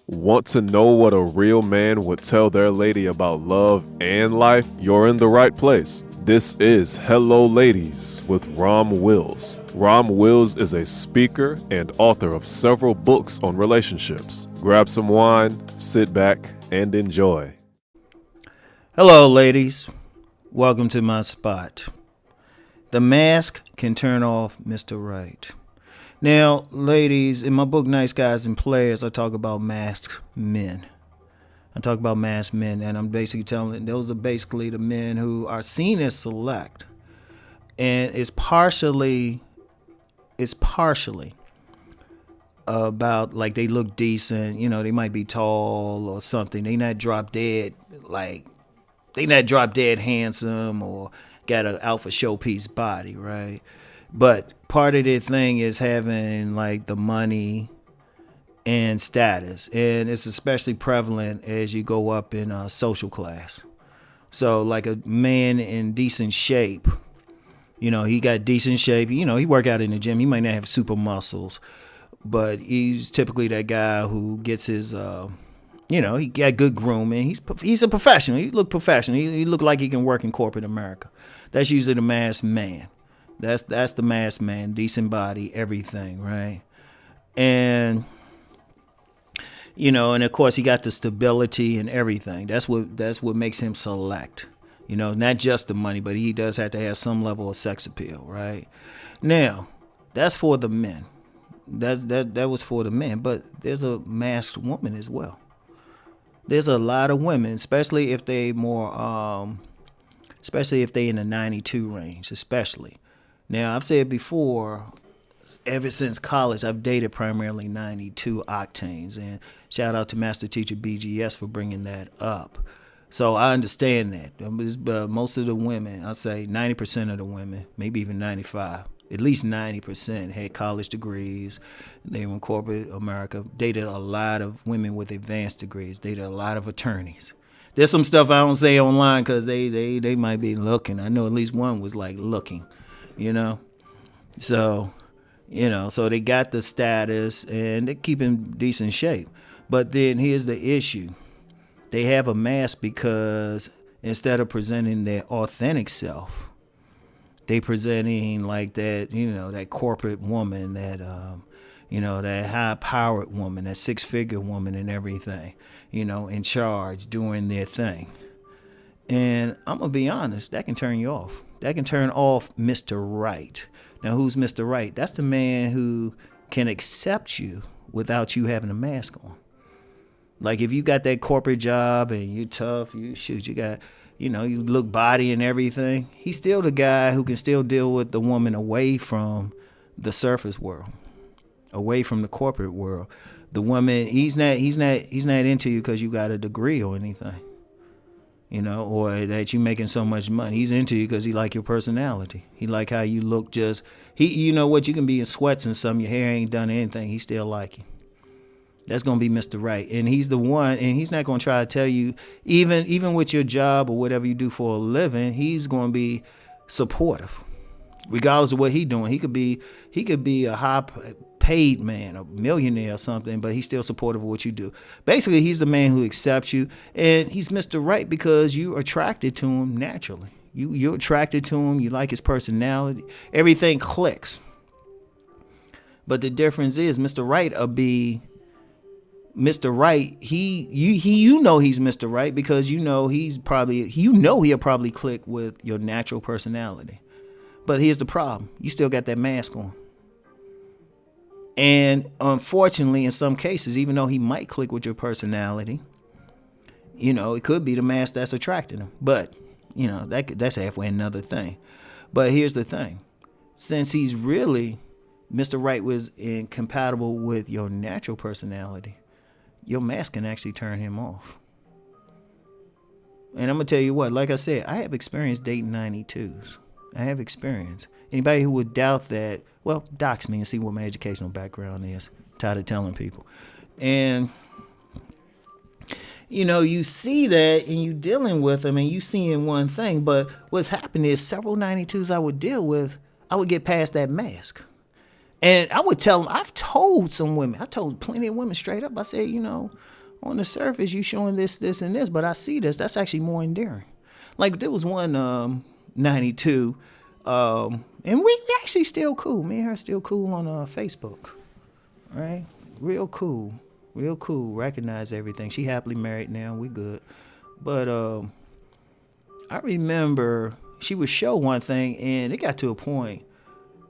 Want to know what a real man would tell their lady about love and life? You're in the right place. This is Hello Ladies with Rom Wills. Rom Wills is a speaker and author of several books on relationships. Grab some wine, sit back, and enjoy. Hello, ladies. Welcome to my spot. The mask can turn off Mr. Right. Now, ladies, in my book, Nice Guys and Players, I talk about masked men. And I'm basically telling those are basically the men who are seen as select. And it's partially about, like, they look decent, they might be tall or something. They not drop dead handsome or got an alpha showpiece body, right? But part of their thing is having like the money and status, and it's especially prevalent as you go up in social class. So like a man in decent shape, he got decent shape. He work out in the gym. He might not have super muscles, but he's typically that guy who gets his he got good grooming. He's a professional. He look professional. He look like he can work in corporate America. That's usually the masked man. That's the masked man. Decent body, everything, right? And and of course he got the stability and everything. That's what makes him select. Not just the money, but he does have to have some level of sex appeal, right? Now, that's for the men. That was for the men, but there's a masked woman as well. There's a lot of women, especially if they in the 92 range, especially. Now, I've said before, ever since college, I've dated primarily 92 octanes, and shout out to Master Teacher BGS for bringing that up. So I understand that. Most of the women, I'd say 90% of the women, maybe even 95, at least 90% had college degrees. They were in corporate America. Dated a lot of women with advanced degrees. Dated a lot of attorneys. There's some stuff I don't say online because they might be looking. I know at least one was like looking, So, so they got the status and they keep in decent shape. But then here's the issue. They have a mask because instead of presenting their authentic self, they presenting like that, that corporate woman, that, that high-powered woman, that six-figure woman and everything, in charge, doing their thing. And I'm going to be honest, that can turn you off. That can turn off Mr. Right. Now, who's Mr. Right? That's the man who can accept you without you having a mask on. Like if you got that corporate job and you're tough, you got, you look body and everything. He's still the guy who can still deal with the woman away from the surface world, away from the corporate world. The woman, he's not into you because you got a degree or anything, or that you making so much money. He's into you because he like your personality. He like how you look. You can be in sweats and some, your hair ain't done anything. He still like you. That's going to be Mr. Right. And he's the one, and he's not going to try to tell you, even with your job or whatever you do for a living, he's going to be supportive. Regardless of what he's doing. He could be a high paid man, a millionaire or something, but he's still supportive of what you do. Basically, he's the man who accepts you, and he's Mr. Right because you're attracted to him naturally. You're attracted to him. You like his personality. Everything clicks. But the difference is Mr. Right will be Mr. Right. He's Mr. Right because he'll probably click with your natural personality. But here's the problem. You still got that mask on. And unfortunately, in some cases, even though he might click with your personality, it could be the mask that's attracting him. But, that's halfway another thing. But here's the thing. Since he's really, Mr. Right was incompatible with your natural personality, your mask can actually turn him off. And I'm going to tell you what, like I said, I have experience dating 92s. I have experience. Anybody who would doubt that, well, dox me and see what my educational background is. I'm tired of telling people. And, you see that and you dealing with them and you seeing one thing. But what's happening is several 92s I would deal with, I would get past that mask. And I would tell them, I've told some women, I told plenty of women straight up, I said, on the surface, you showing this, this, and this, but I see this. That's actually more endearing. Like, there was one 92, and we actually still cool. Me and her still cool on Facebook, right? Real cool. Recognize everything. She happily married now. We good. But I remember she would show one thing, and it got to a point.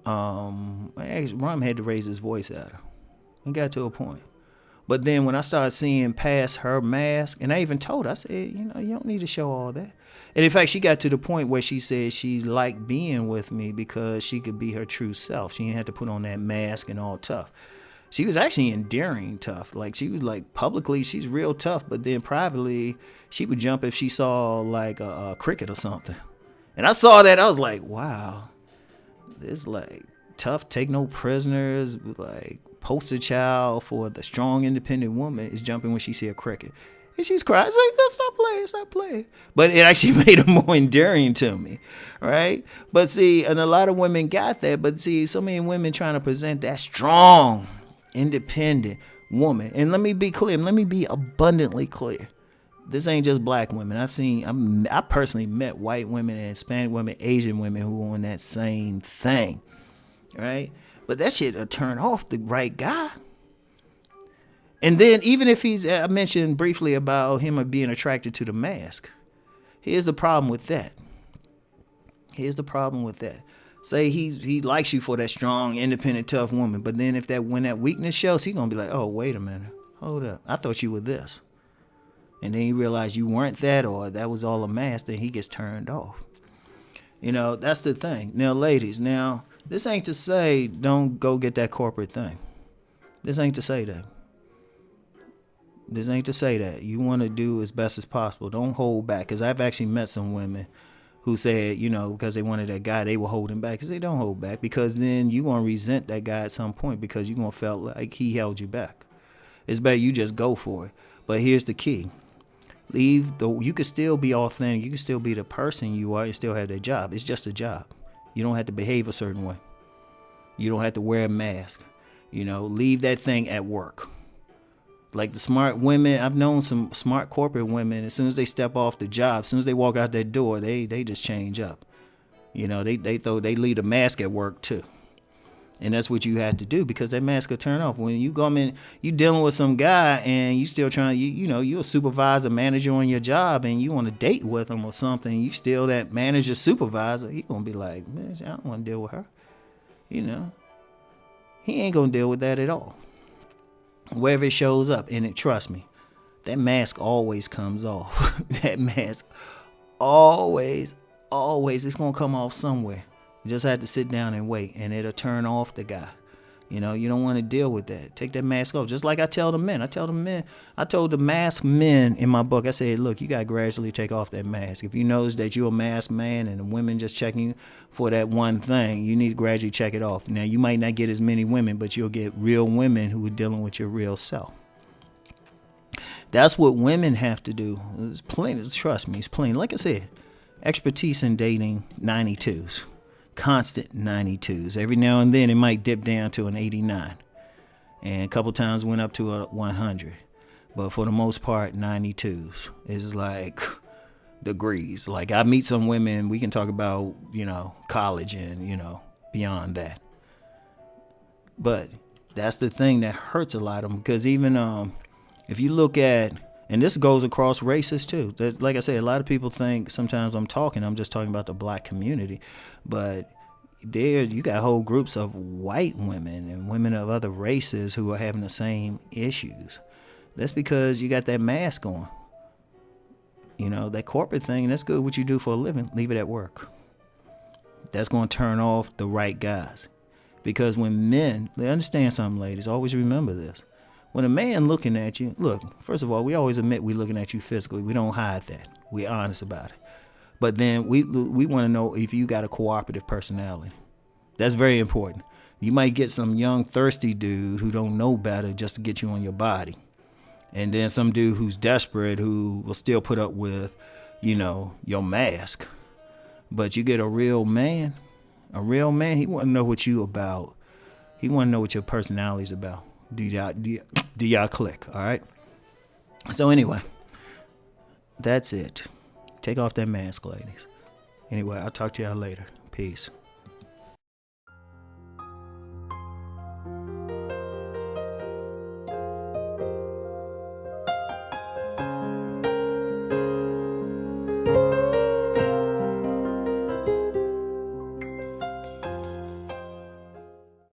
Rom had to raise his voice at her. It got to a point. But then when I started seeing past her mask, and I even told her, I said, you don't need to show all that. And in fact, she got to the point where she said she liked being with me because she could be her true self. She didn't have to put on that mask and all tough. She was actually endearing tough. Like, she was like, publicly, she's real tough, but then privately, she would jump if she saw like a cricket or something. And I saw that, I was like, wow. This like tough, take no prisoners, like poster child for the strong, independent woman is jumping when she see a cricket. And she's crying. It's like, no, stop playing. But it actually made her more endearing to me, right? But see, and a lot of women got that. But see, so many women trying to present that strong, independent woman. And let me be clear. Let me be abundantly clear. This ain't just black women. I personally met white women and Hispanic women, Asian women who on that same thing, right? But that shit will turn off the right guy. And then even if I mentioned briefly about him being attracted to the mask. Here's the problem with that. Say he likes you for that strong, independent, tough woman, but then when that weakness shows, he's gonna be like, oh, wait a minute, hold up, I thought you were this. And then you realize you weren't that, or that was all a mask, then he gets turned off. That's the thing. Now, ladies, this ain't to say don't go get that corporate thing. This ain't to say that. You want to do as best as possible. Don't hold back. Because I've actually met some women who said, because they wanted that guy, they were holding back. Because they don't hold back. Because then you're going to resent that guy at some point because you're going to feel like he held you back. It's better you just go for it. But here's the key. You could still be authentic. You can still be the person you are and still have that job. It's just a job. You don't have to behave a certain way. You don't have to wear a mask. Leave that thing at work. Like the smart women, I've known some smart corporate women, as soon as they step off the job, as soon as they walk out that door, they just change up. They leave a mask at work too. And that's what you have to do because that mask will turn off. When you come in, you dealing with some guy and you still trying, you're a supervisor, manager on your job and you want to date with him or something. You still that manager, supervisor. He going to be like, man, I don't want to deal with her. He ain't going to deal with that at all. Wherever it shows up. And trust me, that mask always comes off. That mask always, it's going to come off somewhere. You just have to sit down and wait, and it'll turn off the guy. You don't want to deal with that. Take that mask off. Just like I tell the men. I told the masked men in my book, I said, look, you got to gradually take off that mask. If you notice that you're a masked man and the women just checking for that one thing, you need to gradually check it off. Now, you might not get as many women, but you'll get real women who are dealing with your real self. That's what women have to do. It's plenty. Trust me, it's plenty. Like I said, expertise in dating 92s. Constant 92s. Every now and then it might dip down to an 89. And a couple times went up to a 100. But for the most part, 92s is like degrees. Like I meet some women, we can talk about, college and, beyond that. But that's the thing that hurts a lot of them. Because even if you look at, and this goes across races too. Like I said, a lot of people think sometimes I'm just talking about the black community. But you got whole groups of white women and women of other races who are having the same issues. That's because you got that mask on. That corporate thing, that's good what you do for a living. Leave it at work. That's going to turn off the right guys. Because when men, they understand something, ladies, always remember this. When a man looking at you, look, first of all, we always admit we're looking at you physically. We don't hide that. We're honest about it. But then we want to know if you got a cooperative personality. That's very important. You might get some young, thirsty dude who don't know better just to get you on your body. And then some dude who's desperate who will still put up with, your mask. But you get a real man, he want to know what you about. He want to know what your personality's about. Do y'all click? All right. So anyway, that's it. Take off that mask, ladies. Anyway, I'll talk to y'all later. Peace.